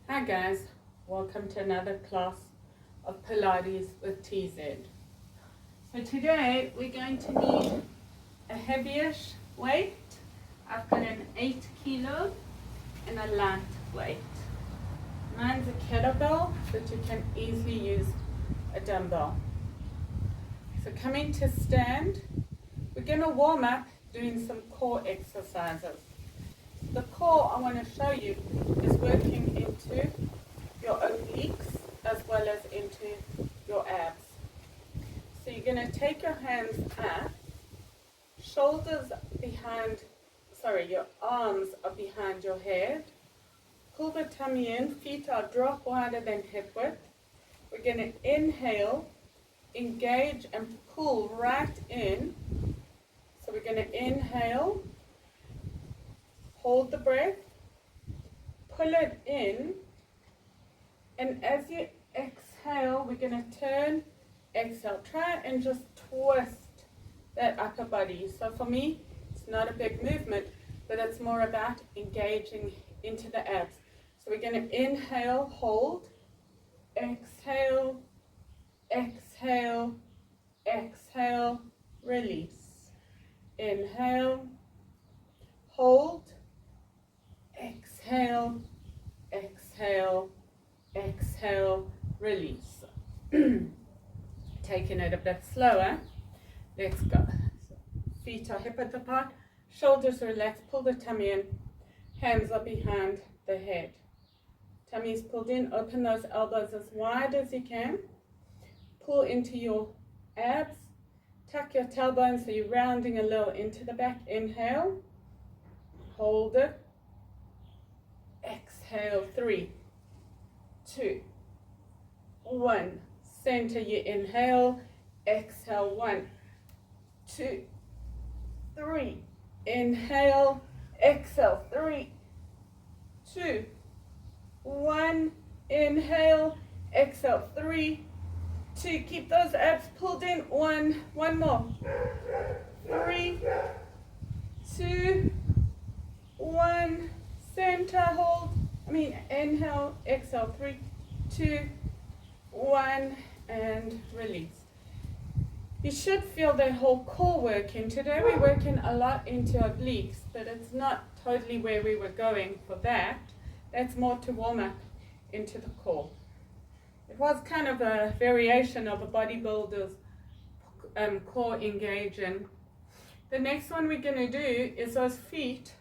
Hi guys, welcome to another class of Pilates with TZ. So today we're going to need a heavyish weight. I've got an 8 kilo and a light weight. Mine's a kettlebell, but you can easily use a dumbbell. So coming to stand, we're going to warm up doing some core exercises. The core I want to show you is working into your obliques as well as into your abs. So you're going to take your hands up, shoulders behind, your arms are behind your head. Pull the tummy in, feet are drop wider than hip width. We're going to inhale, engage and pull right in. So we're going to inhale, hold the breath, pull it in, and as you exhale, we're going to turn, exhale. Try and just twist that upper body. So for me, it's not a big movement, but it's more about engaging into the abs. So we're going to inhale, hold, exhale, exhale, exhale, release. Inhale, hold, exhale, exhale, exhale, release. Taking it a bit slower. Let's go. So feet are hip width apart, shoulders relaxed, pull the tummy in, hands are behind the head. Tummy is pulled in, open those elbows as wide as you can. Pull into your abs, tuck your tailbone so you're rounding a little into the back. Inhale, hold it, exhale, 3, 2, 1. Center, you inhale, exhale, 1, 2, 3. Inhale, exhale, 3, 2, 1. Inhale, exhale, 3, 2. Keep those abs pulled in. 1 more. 3, 2, 1. Center, hold. Inhale, exhale, 3, 2, 1, and release. You should feel the whole core working. Today we're working a lot into obliques, but it's not totally where we were going for that. That's more to warm up into the core. It was kind of a variation of a bodybuilder's core engaging. The next one we're going to do is those feet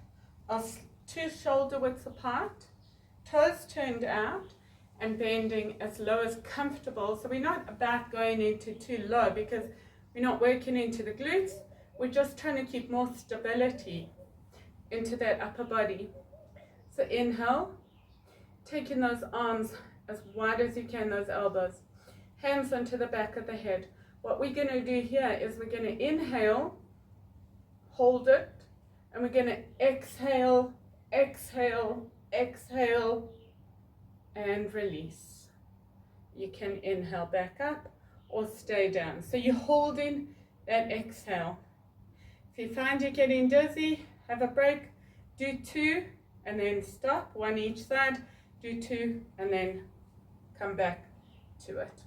are 2 shoulder widths apart, toes turned out, and bending as low as comfortable. So we're not about going into too low because we're not working into the glutes. We're just trying to keep more stability into that upper body. So inhale, taking those arms as wide as you can, those elbows, hands onto the back of the head. What we're going to do here is we're going to inhale, hold it, and we're going to exhale, exhale, exhale, and release. You can inhale back up or stay down. So you're holding that exhale. If you find you're getting dizzy, have a break, do 2 and then stop, 1 each side, do 2 and then come back to it.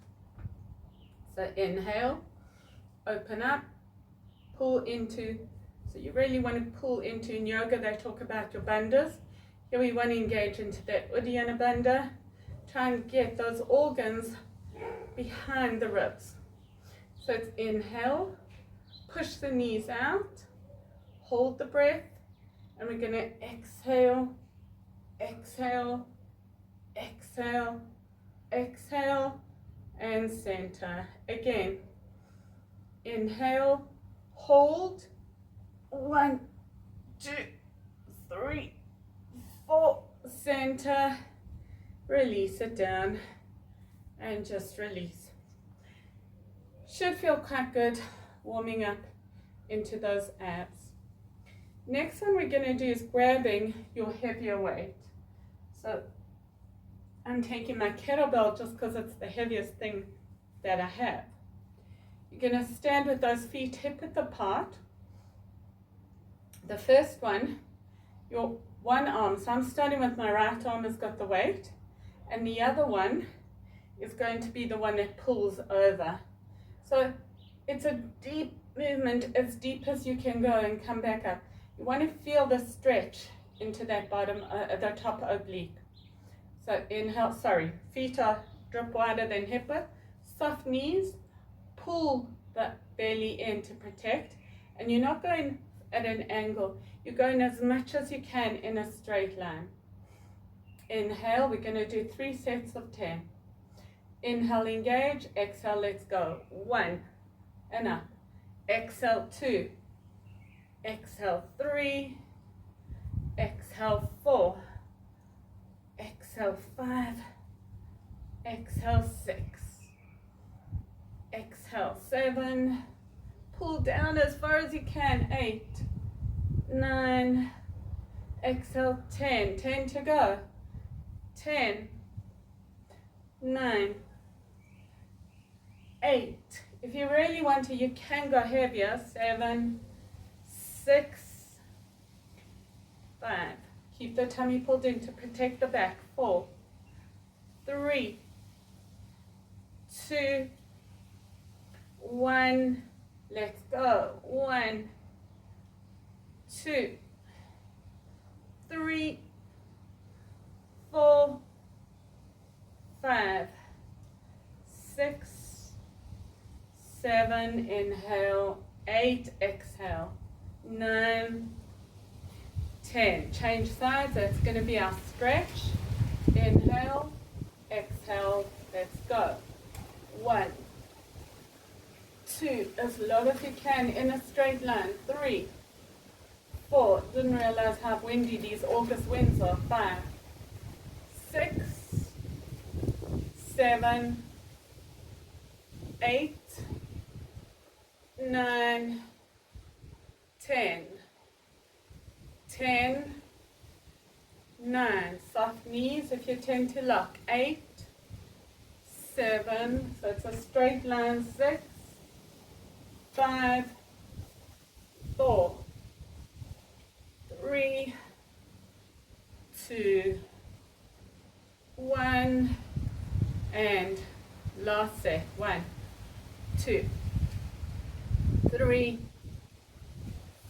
So inhale, open up, pull into, so you really want to pull into. In yoga they talk about your bandhas. Here we want to engage into that Uddiyana bandha. Try and get those organs behind the ribs. So it's inhale, push the knees out, hold the breath, and we're going to exhale, exhale, exhale, exhale, and center. Again, inhale, hold, 1, 2, 3, 4, center, release it down, and just release. Should feel quite good warming up into those abs. Next one we're going to do is grabbing your heavier weight. So I'm taking my kettlebell just because it's the heaviest thing that I have. You're going to stand with those feet hip width apart. The first one, your one arm, so I'm starting with my right arm has got the weight, and the other one is going to be the one that pulls over. So it's a deep movement, as deep as you can go, and come back up. You want to feel the stretch into that bottom, the top oblique. So inhale, feet are drip wider than hip width, soft knees, pull the belly in to protect, and you're not going at an angle, you're going as much as you can in a straight line. Inhale, we're going to do 3 sets of 10. Inhale, engage, exhale, let's go. 1, and up. Exhale, 2. Exhale, 3. Exhale, 4. Exhale, 5. Exhale, 6. Exhale, 7. Pull down as far as you can. 8, 9. Exhale, 10. 10 to go. 10, 9, 8. If you really want to, you can go heavier. 7, 6, 5. Keep the tummy pulled in to protect the back. 4, 3, 2, 1. Let's go. 1, 2, 3, 4, 5, 6, 7, inhale, 8, exhale, 9, 10. Change sides, that's going to be our stretch. Inhale, exhale, let's go. 1, 2, as low as you can in a straight line. 3, 4, didn't realize how windy these August winds are. 5, 6, 7, 8, 9, 10. 10, 9. Soft knees if you tend to lock. 8, 7, so it's a straight line. 6, 5, 4, 3, 2, 1, and last set. 1, 2, 3,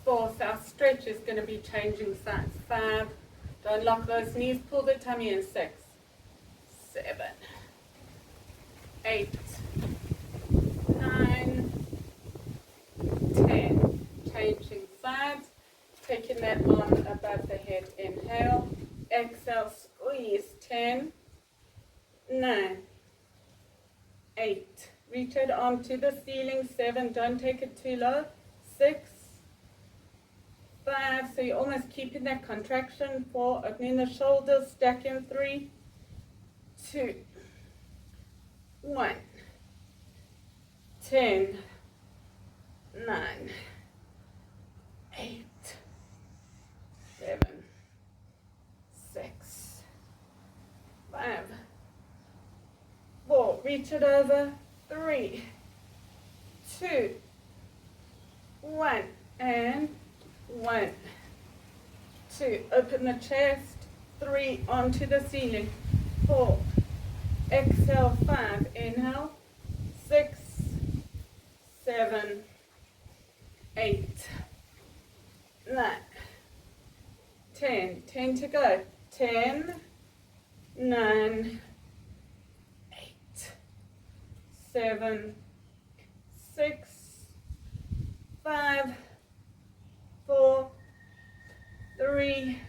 4. So our stretch is going to be changing sides. 5, don't lock those knees, pull the tummy in. 6, 7, 8, 9, 10. Changing sides, taking that arm above the head. Inhale, exhale, squeeze. 10, 9, 8. Reach that arm to the ceiling. 7, don't take it too low. 6, 5, so you're almost keeping that contraction. 4, opening the shoulders, stacking. 3, 2, 1, 10, 9, 8, 7, 6, 5, 4, reach it over. 3, 2, 1, and 1, 2, open the chest. 3, onto the ceiling. 4, exhale. 5, inhale. 6, 7, 8, 9, 10. 10 to go. 10, 9, 8, 7, 6, 5, 4, 3,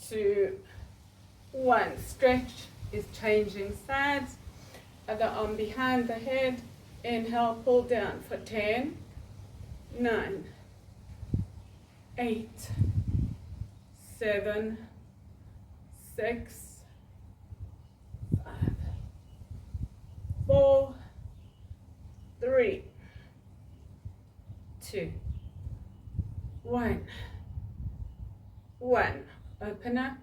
2, 1. Stretch is changing sides. Other arm behind the head. Inhale, pull down for 10, 9, 8, 7, 6, 5, 4, 3, 2, 1. 1. Open up.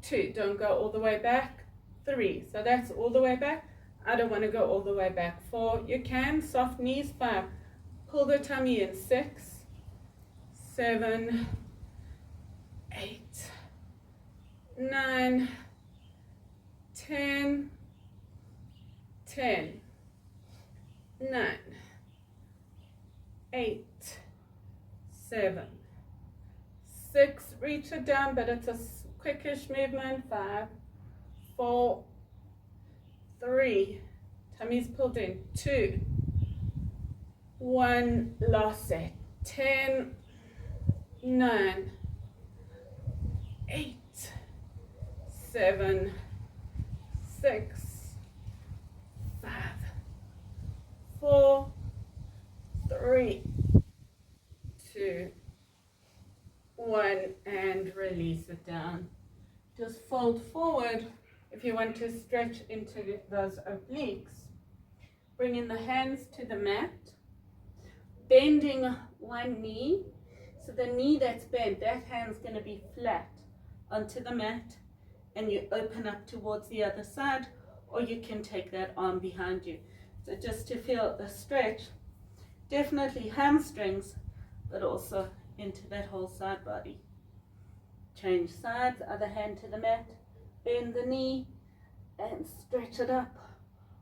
2. Don't go all the way back. 3. So that's all the way back. I don't want to go all the way back. 4. You can. Soft knees. 5. Pull the tummy in. 6, 7, 8, 9, 10, 10, 9, 8, 7, 6, reach it down, but it's a quickish movement, 5, 4, 3, tummy's pulled in, 2, 1, last set, 10, 9, 8, 7, 6, 5, 4, 3, 2, 1, and release it down. Just fold forward if you want to stretch into those obliques. Bringing the hands to the mat, bending one knee. So the knee that's bent, that hand's going to be flat onto the mat, and you open up towards the other side, or you can take that arm behind you. So just to feel the stretch, definitely hamstrings, but also into that whole side body. Change sides, other hand to the mat, bend the knee, and stretch it up,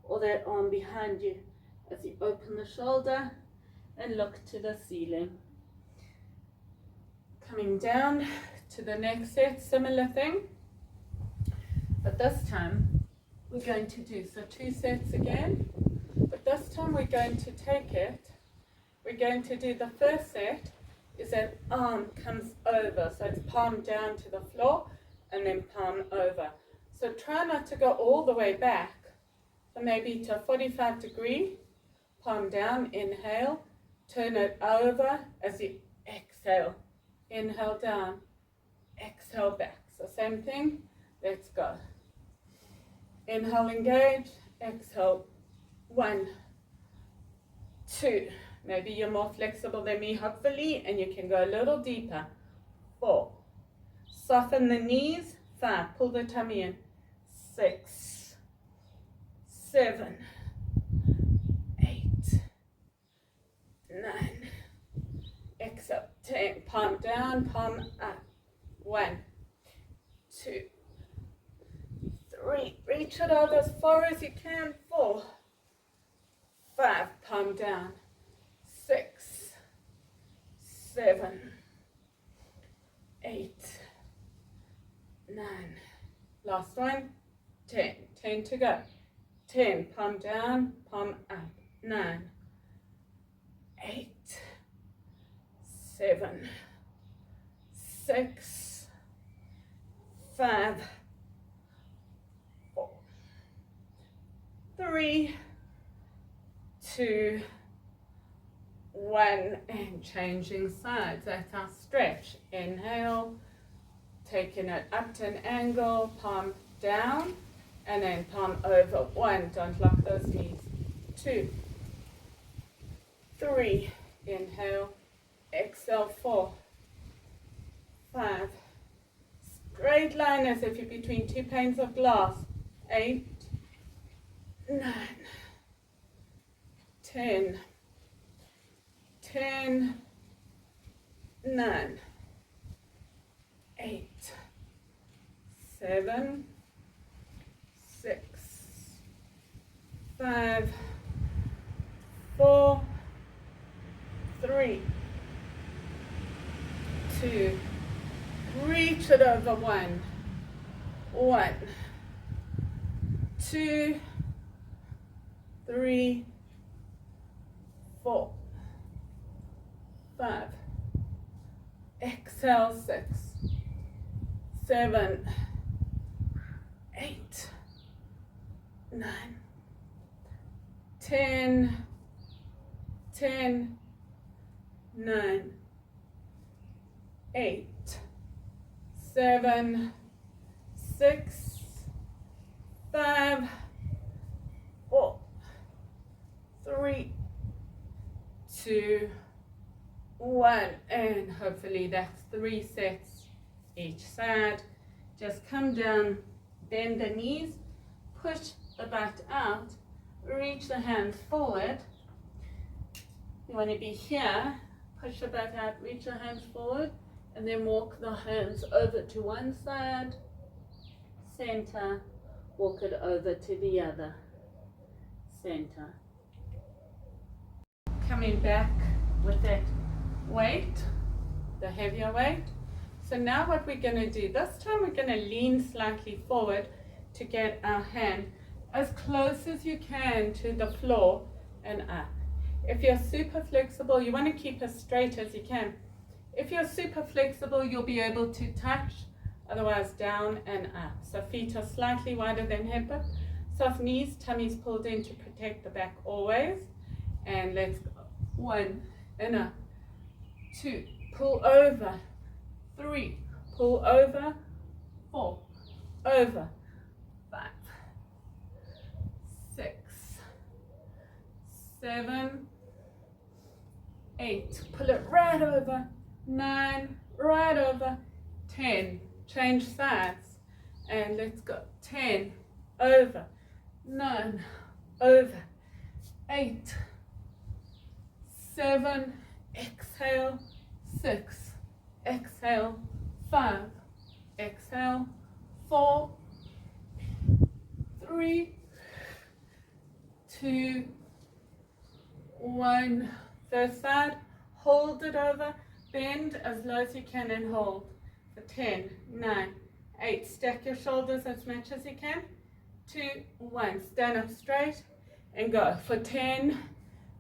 or that arm behind you as you open the shoulder and look to the ceiling. Coming down to the next set, similar thing, but this time we're going to do, so 2 sets again, but this time we're going to take it, we're going to do the first set is that arm comes over, so it's palm down to the floor and then palm over. So try not to go all the way back, so maybe to a 45 degree, palm down, inhale, turn it over as you exhale. Inhale down, exhale back. So same thing, let's go. Inhale, engage, exhale, 1, 2. Maybe you're more flexible than me, hopefully, and you can go a little deeper. 4. Soften the knees. 5. Pull the tummy in. 6, 7, 8, 9. Exhale, 10, palm down, palm up. 1, 2, 3. Reach it out as far as you can. 4, 5, palm down. 6, 7, 8, 9. Last one. 10. 10 to go. 10, palm down, palm up. 9, 8, 7, 6, 5, 4, 3, 2, 1, and changing sides. That's our stretch. Inhale, taking it up to an angle, palm down, and then palm over. 1, don't lock those knees. 2, 3, inhale, exhale, 4, 5, straight line as if you're between 2 panes of glass. 8, 9, 10, 10, 9, 8, 7, 6, 5, 4, 3, 2, reach it over. 1, 2, 3, 4, 5, exhale, 6, 7, 8, 9, 10, 10, 9, 8, 7, 6, 5, 4, 3, 2, 1, and hopefully that's 3 sets each side. Just come down, bend the knees, push the butt out, reach the hands forward. You want to be here, push the butt out, reach the hands forward, and then walk the hands over to one side, center, walk it over to the other center. Coming back with that weight, the heavier weight. So now what we're going to do, this time we're going to lean slightly forward to get our hand as close as you can to the floor and up. If you're super flexible, you want to keep as straight as you can. If you're super flexible, you'll be able to touch, otherwise down and up. So feet are slightly wider than hip width. Soft knees, tummies pulled in to protect the back always. And let's go. 1 and up. 2, pull over. 3, pull over. 4, over. 5, 6, 7, 8, pull it right over. 9, right over. 10, change sides. And let's go. 10, over. 9, over. 8, 7, exhale. 6, exhale. 5, exhale. 4, 3, 2, 1. First side, hold it over, bend as low as you can and hold for 10, 9, 8. Stack your shoulders as much as you can. 2, 1. Stand up straight and go for 10,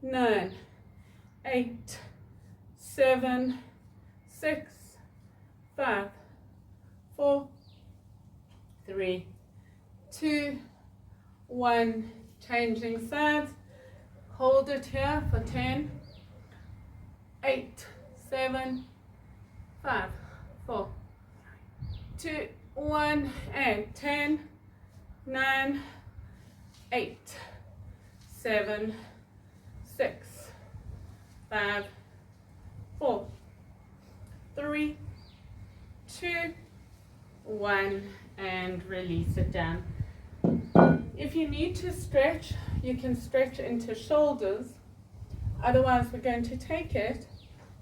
9, 8, 7, 6, 5, 4, 3, 2, 1. Changing sides. Hold it here for 10, 8, 7, 5, 4, 2, 1, and 10, 9, 8, 7, 6, 5, 4, 3, 2, 1, and release it down. If you need to stretch, you can stretch into shoulders. Otherwise, we're going to take it.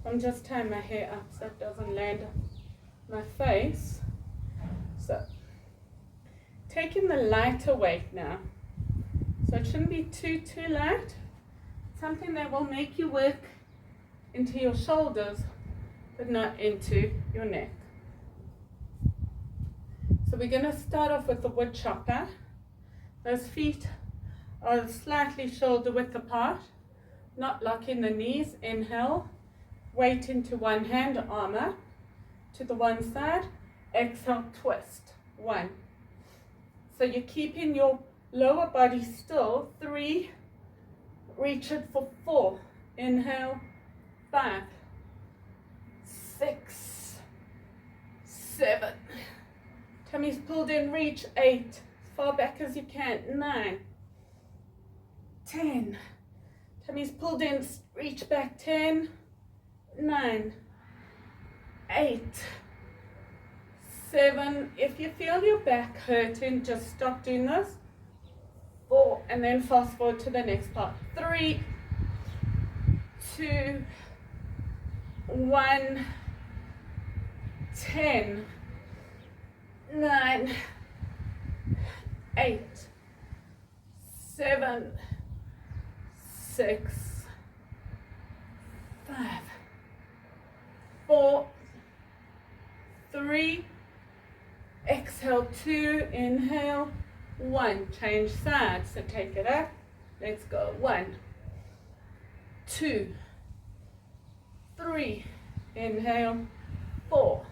I'm just tying my hair up so it doesn't land on my face. So, taking the lighter weight now. So it shouldn't be too light. Something that will make you work into your shoulders, but not into your neck. So we're going to start off with the wood chopper. Those feet are slightly shoulder width apart, not locking the knees. Inhale, weight into one hand, arm up to the one side. Exhale, twist. 1. So you're keeping your lower body still. 3, reach it for 4. Inhale, 5, 6, 7. Tummy's pulled in, reach. 8. Far back as you can. 9, 10. Tummy's pulled in, reach back. 10, 9, 8, 7. If you feel your back hurting, just stop doing this. 4, and then fast forward to the next part. 3, 2, 1, 10, 9, 8, 7, 6, 5, 4, 3, exhale. 2, inhale. 1, change sides. So take it up. Let's go. 1, 2, 3, inhale. 4,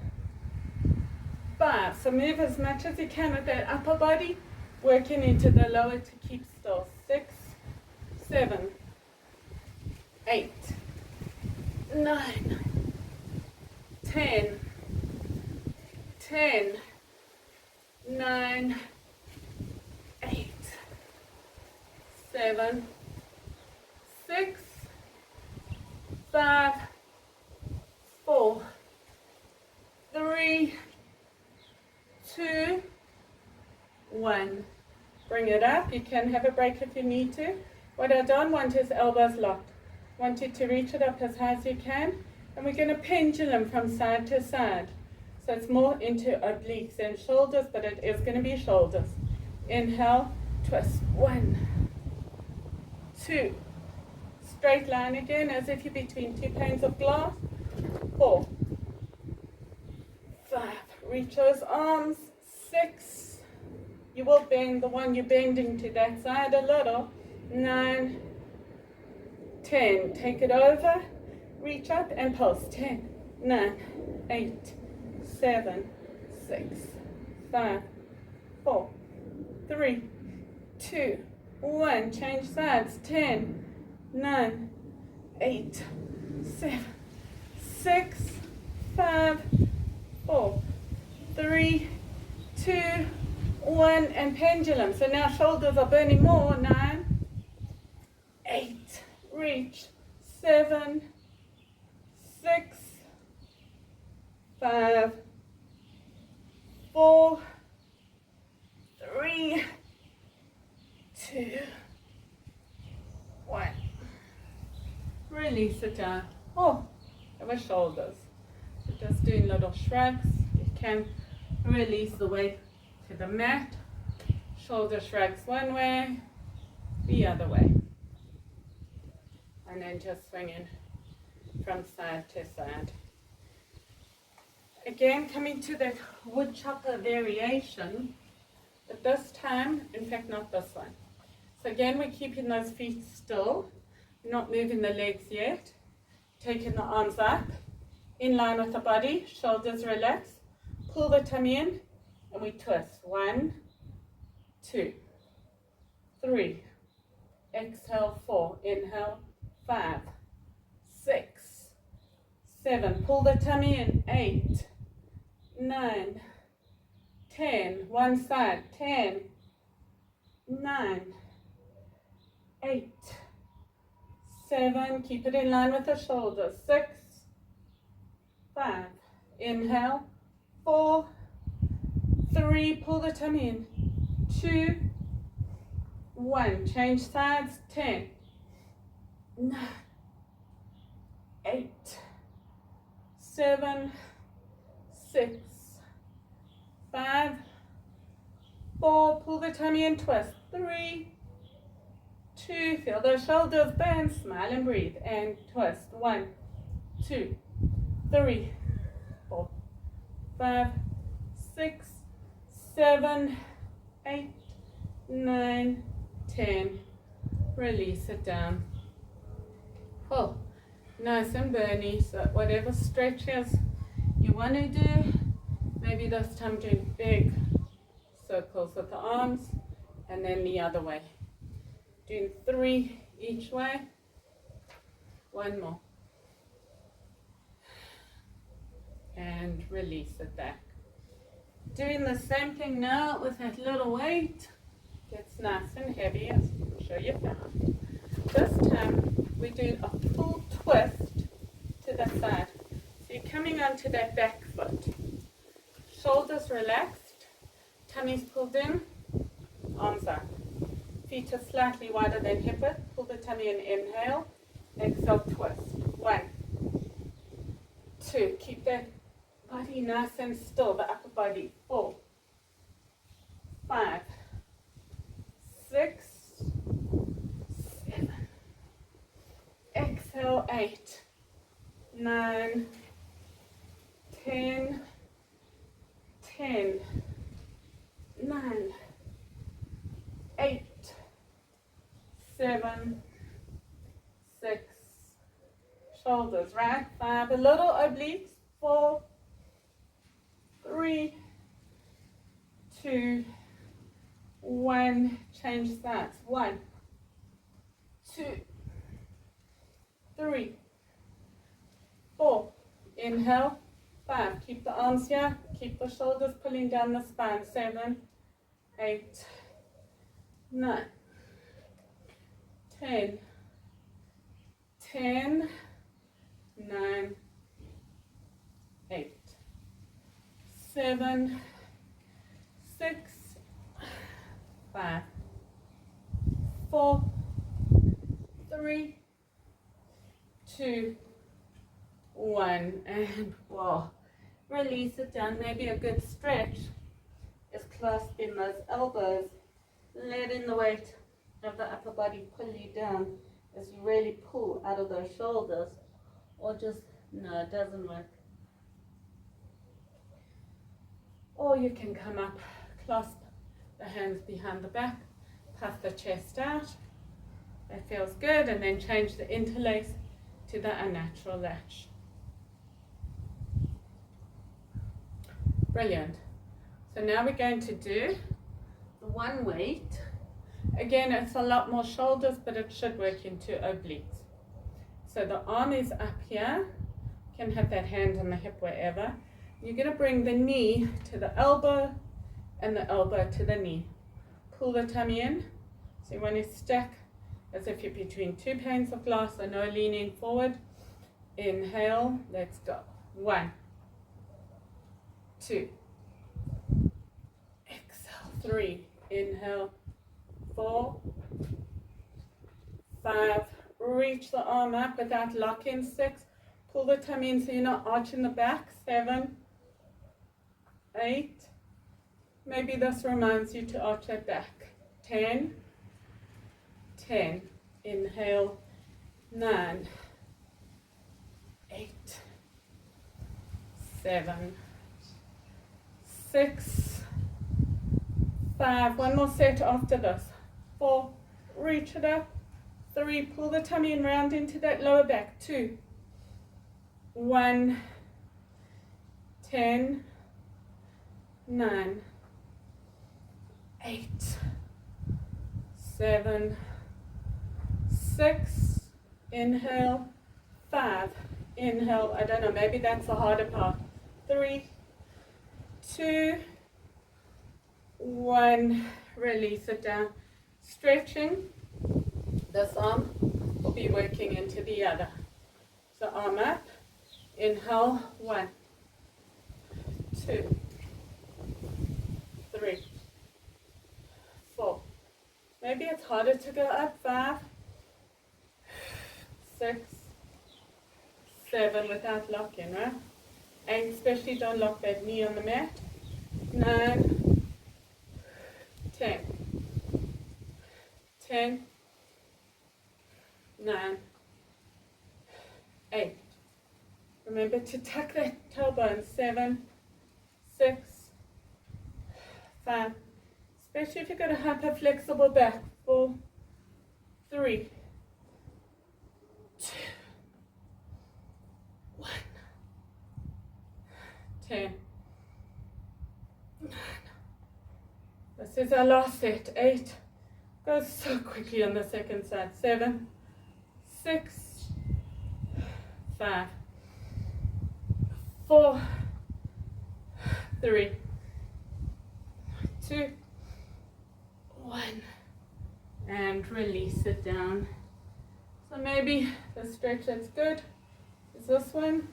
5. So move as much as you can with that upper body, working into the lower to keep still. 6, 7, 8, 9, 10, 10, 9, 8, 7, 6, 5, 4, 3, 2, 1. Bring it up. You can have a break if you need to. What I don't want is elbows locked. Want you to reach it up as high as you can. And we're going to pendulum from side to side. So it's more into obliques and shoulders, but it is going to be shoulders. inhale, twist, 1, 2, straight line again as if you're between 2 panes of glass, 4, 5, reach those arms, 6, you will bend the one you're bending to that side a little, 9, 10, take it over, reach up and pulse, 10, 9, 8, 7, 6, 5, 4, 3, 2, 1, change sides, 10, 9, 8, 7, 6, 5, 4, 3, 2, 1, and pendulum. So now shoulders are burning more, 9, 8, reach, 7, 6, 5, 4, 3, 2, 1. Release it down. Oh, our shoulders. So just doing little shrugs. You can release the weight to the mat. Shoulder shrugs one way, the other way. And then just swinging from side to side. Again, coming to that wood chopper variation, but this time, in fact not this one. So again, we're keeping those feet still, not moving the legs yet, taking the arms up, in line with the body, shoulders relax, pull the tummy in, and we twist. 1, 2, 3, exhale, 4, inhale, 5, 6, 7, pull the tummy in, 8, 9, 10, one side, 10, 9, 8, 7, keep it in line with the shoulders, 6, 5, inhale, 4, 3, pull the tummy in, 2, 1, change sides, 10, 9, 8, 7, 6, 5, 4, pull the tummy in, twist, 3, 2, feel those shoulders bend, smile and breathe, and twist, 1, 2, 3, 4, 5, 6, 7, 8, 9, 10, release it down. Oh, nice and burny, so whatever stretches you want to do, maybe this time doing big circles with the arms, and then the other way. Doing 3 each way. 1 more. And release it back. Doing the same thing now with that little weight. Gets nice and heavy, as I'm sure you found. This time we're doing a full twist to the side. So you're coming onto that back foot. Shoulders relaxed, tummy's pulled in, arms up. Feet are slightly wider than hip width. Pull the tummy in, inhale, exhale, twist. 1, 2, keep that body nice and still, the upper body. 4, 5, 6, 7, exhale, 8, 9, 10, 10, 9, 8, 7, 6, shoulders right, 5, a little obliques, 4, 3, 2, 1, change sides, 1, 2, 3, 4, inhale, 5, keep the arms here, keep the shoulders pulling down the spine, 7, 8, 9, 10, 10, 9, 8, 7, 6, 5, 4, 3, 2, 1, and whoa, release it down. Maybe a good stretch is clasping those elbows letting the weight of the upper body pull you down as you really pull out of those shoulders, or just, no, it doesn't work. Or you can come up, clasp the hands behind the back, puff the chest out. That feels good, and then change the interlace to the unnatural latch. Brilliant. So now we're going to do the one weight. Again, it's a lot more shoulders, but it should work into obliques. So the arm is up here. You can have that hand on the hip wherever. You're going to bring the knee to the elbow and the elbow to the knee. Pull the tummy in. So you want to stack as if you're between two panes of glass, so no leaning forward. Inhale, let's go. 1, 2. Exhale, 3. Inhale, 4, 5. Reach the arm up without locking. 6. Pull the tummy in so you're not arching the back. 7, 8. Maybe this reminds you to arch that back. 10. 10. Inhale. 9. 8. 7. 6. 5. One more set after this. 4. Reach it up. 3. Pull the tummy and round into that lower back. 2. 1. 10. 9. 8. 7. 6. Inhale. 5. Inhale. I don't know, maybe that's the harder part. 3, 2, 1. Release it down. Stretching. This arm will be working into the other. So arm up. Inhale. 1, 2, 3, 4. Maybe it's harder to go up. 5, 6, 7 without locking, right? 8, especially don't lock that knee on the mat. 9, 10, 10, 9, 8. Remember to tuck that tailbone. 7, 6, 5. Especially if you've got a hyper flexible back. 4, 3, 2, 1. 10, 9. This is our last set. 8. Goes so quickly on the second side. 7, 6, 5, 4, 3, 2, 1. And release it down. So maybe the stretch that's good is this one.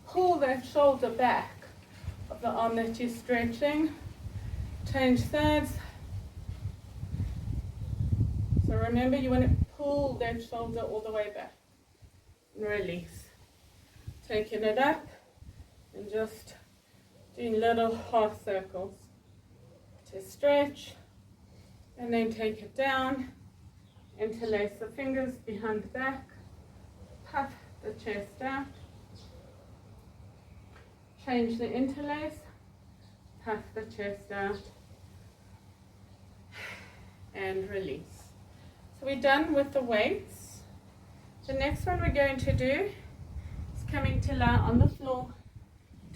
Pull that shoulder back of the arm that you're stretching. Change sides. So remember, you want to pull that shoulder all the way back. And release. Taking it up and just doing little half circles to stretch. And then take it down. Interlace the fingers behind the back. Puff the chest out. Change the interlace. Puff the chest out. And release. So we're done with the weights. The next one we're going to do is coming to lie on the floor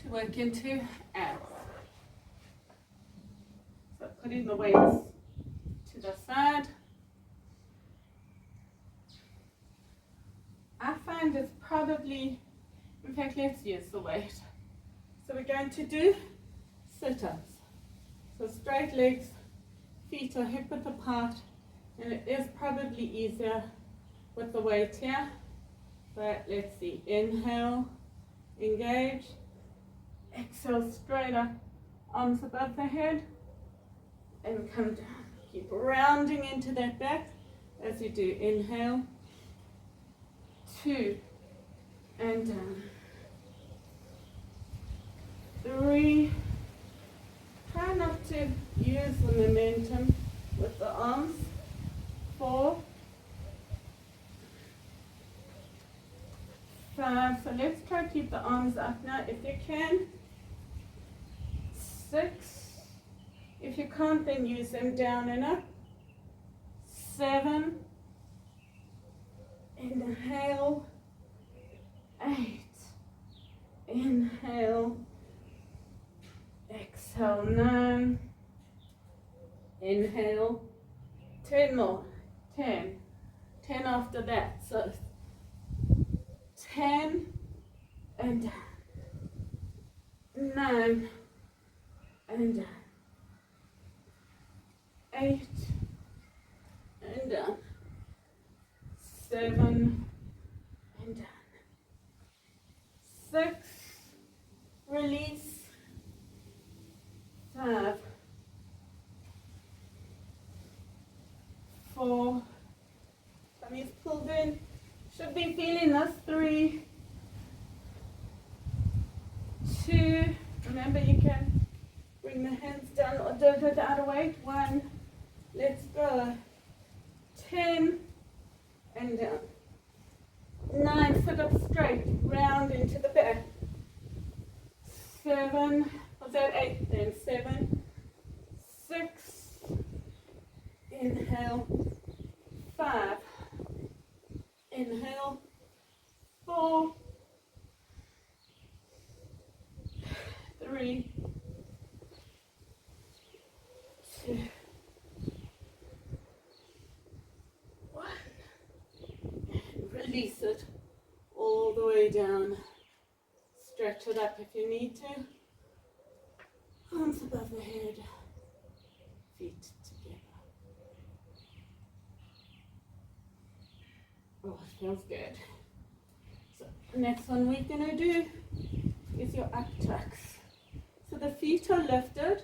to work into abs. So putting the weights to the side. I find it's probably, in fact, let's use the weight. So we're going to do sit-ups. So straight legs, feet are hip width apart, and it is probably easier with the weight here. But let's see. Inhale, engage. Exhale, straight up, arms above the head, and come down. Keep rounding into that back as you do. Inhale, 2, and down. 3, Try not to use the momentum with the arms. 4, 5, so let's try to keep the arms up now if you can. 6, if you can't then use them down and up. 7, inhale. 8, inhale. Exhale. 9, inhale. 10 more. 10 after that, so 10 and down, 9 and down, 8 and down, 7 and down, 6, release, 5, 4, tummy's pulled in, should be feeling this. 3, 2, remember you can bring the hands down or do it out of weight. 1, let's go. 10 and down. 9, sit up straight, round into the back. 7, was that 8 then? 7, 6, inhale. 5, inhale. 4, 3, 2, 1, and release it all the way down. Stretch it up if you need to. Arms above the head, feet together. Oh, it feels good. So the next one we're going to do is your up tucks. So the feet are lifted.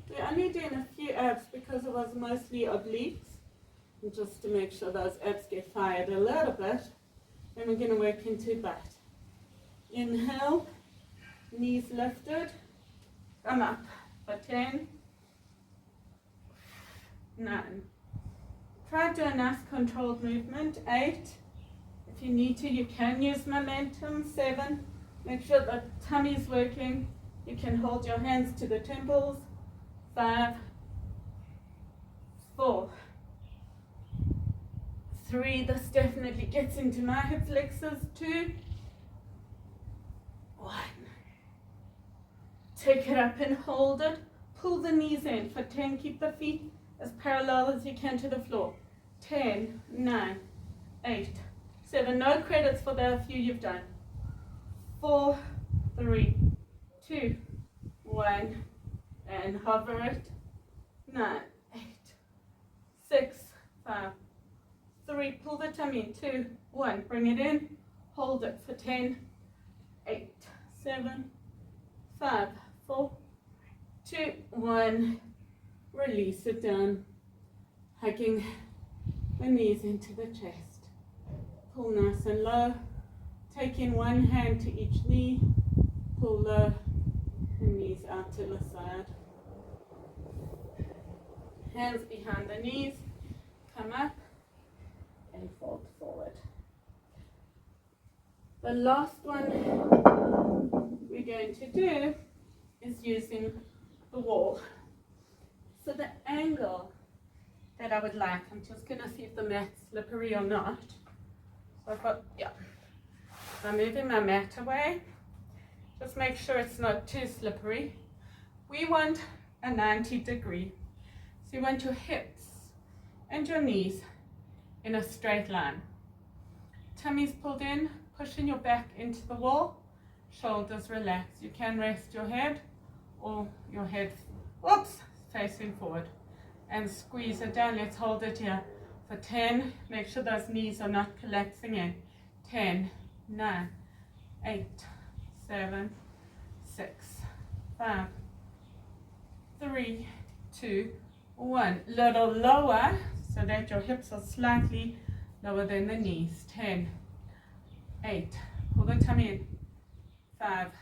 We're only doing a few abs because it was mostly obliques. And just to make sure those abs get fired a little bit. Then we're going to work into butt. Inhale, knees lifted. Come up for 10, 9. Try to do a nice controlled movement. 8. If you need to, you can use momentum. 7. Make sure the tummy is working. You can hold your hands to the temples. 5, 4, 3. This definitely gets into my hip flexors. 2, 1. Take it up and hold it. Pull the knees in for 10. Keep the feet as parallel as you can to the floor. 10, 9, 8, 7. No credits for the few you've done. 4, 3, 2, 1. And hover it. 9, 8, 6, 5, 3. Pull the tummy in. 2, 1. Bring it in. Hold it for 10, 8, 7, 5, 4, 2, 1. Release it down. Hugging the knees into the chest. Pull nice and low. Taking one hand to each knee. Pull low. And knees out to the side. Hands behind the knees. Come up and fold forward. The last one we're going to do is using the wall. So the angle that I would like, I'm just going to see if the mat's slippery or not. So I've got, yeah. So I'm moving my mat away. Just make sure it's not too slippery. We want a 90 degree. So you want your hips and your knees in a straight line. Tummy's pulled in, pushing your back into the wall. Shoulders relaxed. You can rest your head or your head, facing forward. And squeeze it down. Let's hold it here for 10. Make sure those knees are not collapsing in. 10, 9, 8, 7, 6, 5, 3, 2, 1. Little lower so that your hips are slightly lower than the knees. 10, 8. Pull the tummy in. 5,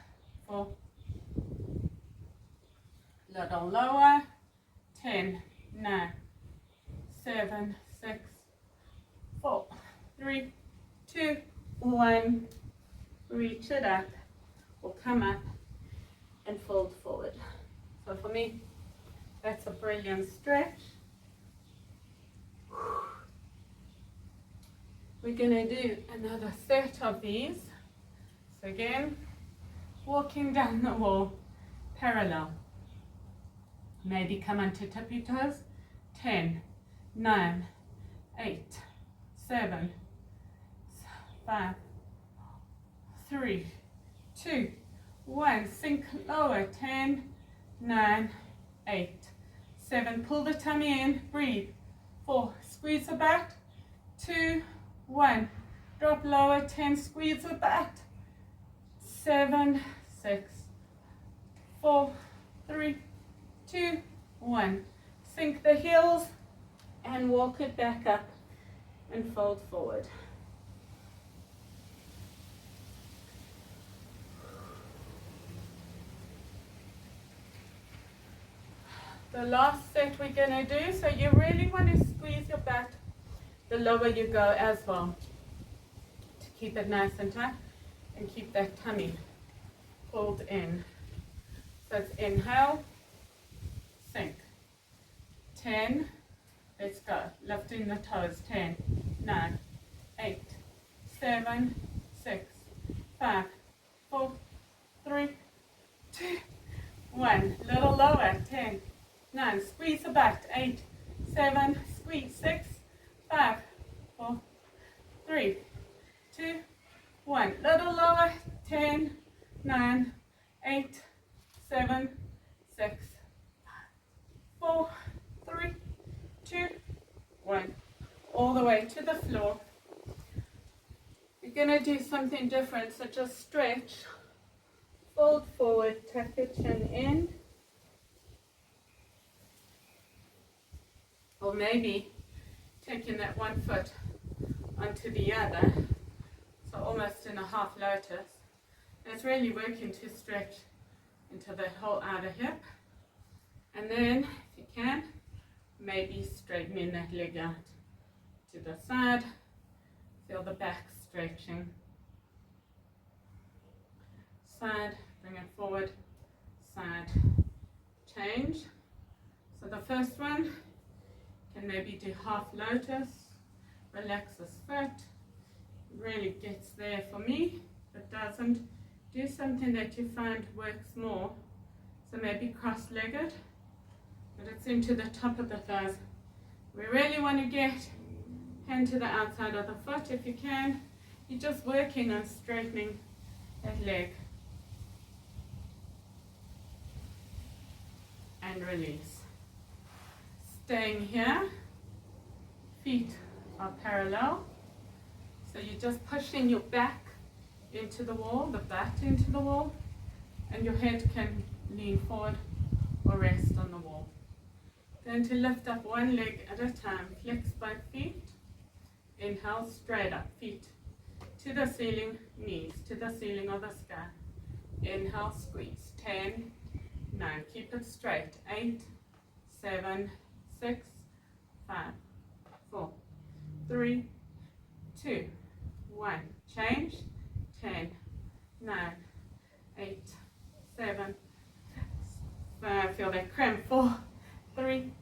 4. little lower, 10, 9, 7, 6, 4, 3, 2, 1, reach it up, or come up and fold forward. So for me, that's a brilliant stretch. We're going to do another set of these. So again, walking down the wall, parallel. Maybe come onto tippy toes. 10, 9, 8, 7, 5, 3, 2, 1. Sink lower. 10, 9, 8, 7. Pull the tummy in. Breathe. 4. Squeeze the back. 2, 1. Drop lower. 10. Squeeze the back. 7, 6, 4, 3, 2, 1. Sink the heels and walk it back up and fold forward. The last set we're going to do, so you really want to squeeze your back the lower you go as well, to keep it nice and tight and keep that tummy pulled in. So it's inhale, sink, 10, let's go, lifting the toes, 10, 9, 8, 7, 6, 5, 4, 3, 2, 1, little lower, 10, 9, squeeze the back, 8, 7, squeeze, 6, 5, 4, 3, 2, 1, little lower, 10, 9, 8, 7, 6, 4, 3, 2, 1, all the way to the floor. You're going to do something different, so just stretch, fold forward, tuck your chin in, or maybe taking that one foot onto the other, so almost in a half lotus. And it's really working to stretch into the whole outer hip. And then, if you can, maybe straightening that leg out to the side. Feel the back stretching. Side, bring it forward, side, change. So the first one, can maybe do half lotus, relax this foot, really gets there for me, but doesn't. Do something that you find works more, so maybe cross-legged, but it's into the top of the thighs. We really want to get hand to the outside of the foot if you can. You're just working on straightening that leg. And release. Staying here, feet are parallel, so you're just pushing your back into the wall, the butt into the wall, and your head can lean forward or rest on the wall. Going to lift up one leg at a time, flex both feet, inhale, straight up, feet to the ceiling, knees to the ceiling of the sky. Inhale, squeeze, 10, 9, keep it straight, 8, 7, 6, 5, 4, 3, 2, 1, change, 10, 9, 8, 7, 5, feel that cramp, 4, 3,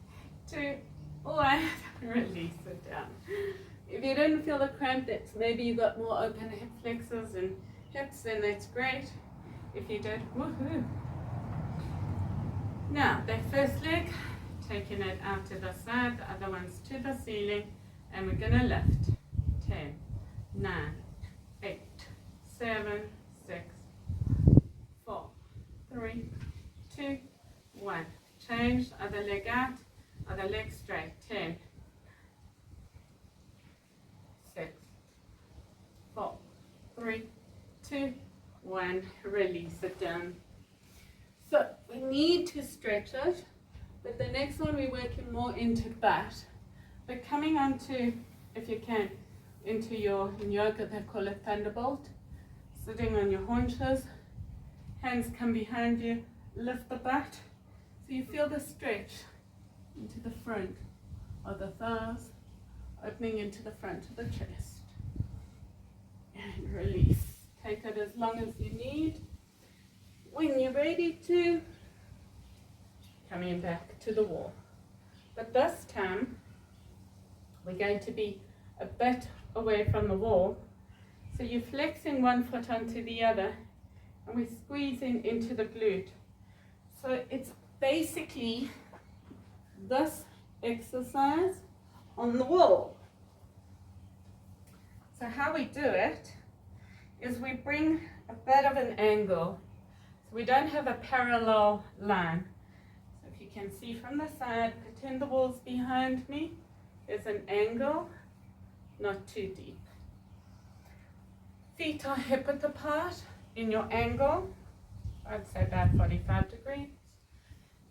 2, 1, release it down. If you didn't feel the cramp, that's maybe you got more open hip flexors and hips, then that's great. If you did, woohoo. Now, that first leg, taking it out to the side, the other one's to the ceiling, and we're going to lift. 10, 9, 8, 7, 6, 4, 3, 2, 1. Change, other leg out, other leg straight. 10, 6, 4, 3, 2, 1. Release it down. So we need to stretch it, but the next one we're working more into butt. But coming onto, if you can, into your, in yoga they call it thunderbolt. Sitting on your haunches, hands come behind you, lift the butt, So you feel the stretch into the front of the thighs, opening into the front of the chest. And release. Take it as long as you need. When you're ready to, coming back to the wall. But this time, we're going to be a bit away from the wall. So you're flexing one foot onto the other, and we're squeezing into the glute. So it's basically this exercise on the wall. So how we do it is we bring a bit of an angle. So we don't have a parallel line. So if you can see from the side, pretend the wall's behind me. There's an angle, not too deep. Feet are hip width apart in your angle. I'd say about 45 degrees.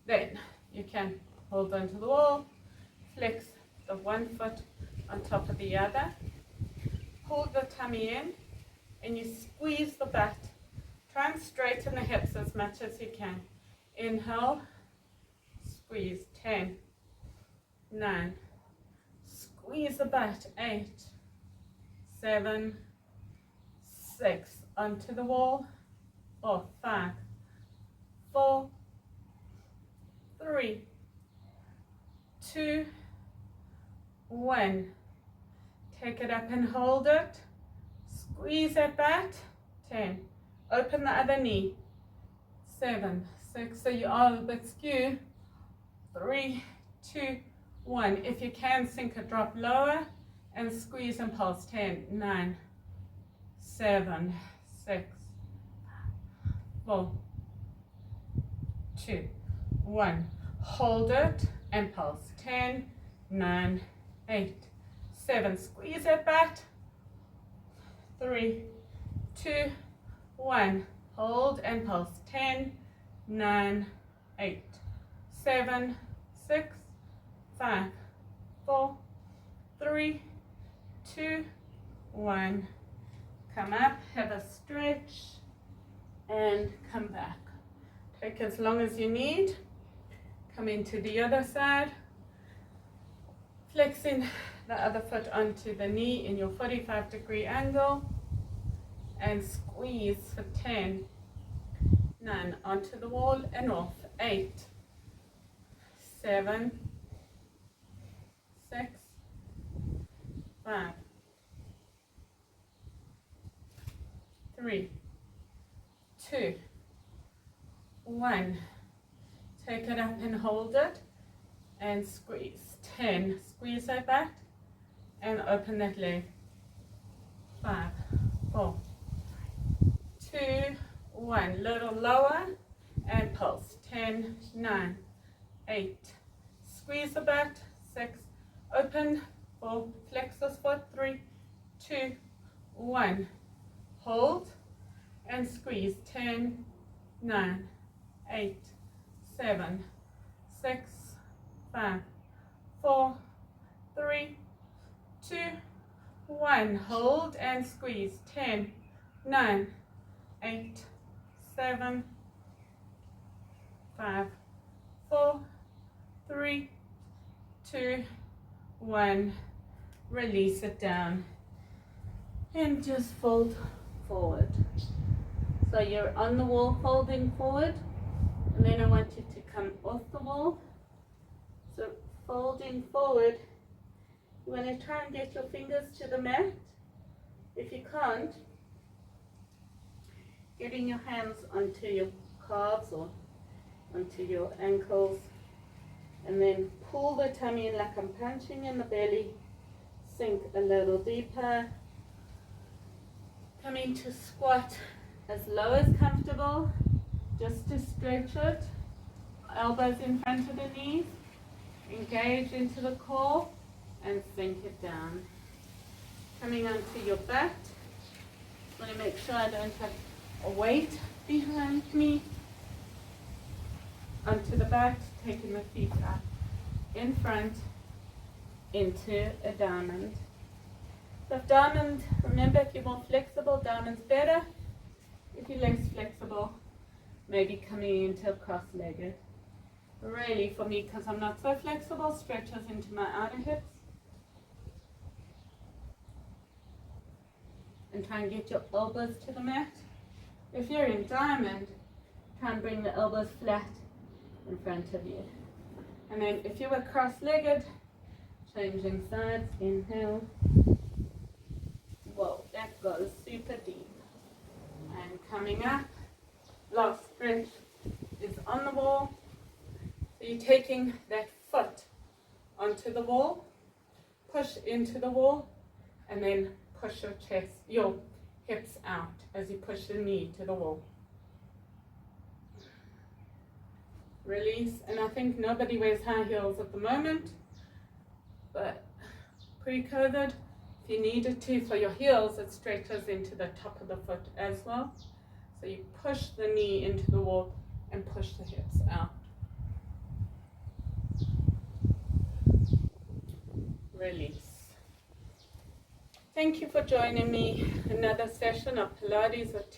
Then you can hold onto the wall, flex the one foot on top of the other, pull the tummy in, and you squeeze the butt. Try and straighten the hips as much as you can. Inhale, squeeze, 10, 9, squeeze the butt, 8, 7, 6, onto the wall, 5, 4, 3, 2, 1. Take it up and hold it. Squeeze that butt. 10. Open the other knee. 7, 6. So you are a bit skew. 3, 2, 1. If you can, sink a drop lower and squeeze and pulse. 10, 9, 7, 6, 4, 2, 1. Hold it and pulse. 10, 9, 8, 7. Squeeze it back. 3, 2, 1. Hold and pulse. 10, 9, 8, 7, 6, 5, 4, 3, 2, 1. Come up, have a stretch, and come back. Take as long as you need. Come into the other side. Flexing the other foot onto the knee in your 45-degree angle. And squeeze for 10, 9, onto the wall and off. 8, 7, 6, 5, 3, 2, 1. Take it up and hold it and squeeze. 10. Squeeze that back and open that leg. 5, 4, 2, 1. Little lower and pulse. 10, 9, 8. Squeeze the butt. 6. Open. 4. Flex this foot. 3, 2, 1. Hold and squeeze. 10, 9, 8, 7, 6, 5, 4, 3, 2, 1. Hold and squeeze. 10, 9, 8, 7, 5, 4, 3, 2, 1. Release it down and just fold forward. So you're on the wall folding forward, and then I want you to come off the wall. So folding forward, you want to try and get your fingers to the mat. If you can't, getting your hands onto your calves or onto your ankles, and then pull the tummy in like I'm punching in the belly. Sink a little deeper. Coming to squat as low as comfortable, just to stretch it. Elbows in front of the knees. Engage into the core and sink it down. Coming onto your butt. Just want to make sure I don't have a weight behind me. Onto the back, taking the feet up in front into a diamond. So diamond, remember, if you're more flexible, diamond's better. If you're less flexible, maybe coming into a cross-legged. really, for me, because I'm not so flexible, stretches into my outer hips. And try and get your elbows to the mat. If you're in diamond, try and bring the elbows flat in front of you. And then if you were cross-legged, changing sides, inhale. Whoa, that goes super deep. And coming up, last stretch is on the wall. So you're taking that foot onto the wall, push into the wall, and then push your hips out as you push the knee to the wall. Release, and I think nobody wears high heels at the moment, but pre-COVID, if you needed to for your heels, it stretches into the top of the foot as well. So you push the knee into the wall and push the hips out. Release. Thank you for joining me. Another session of Pilates with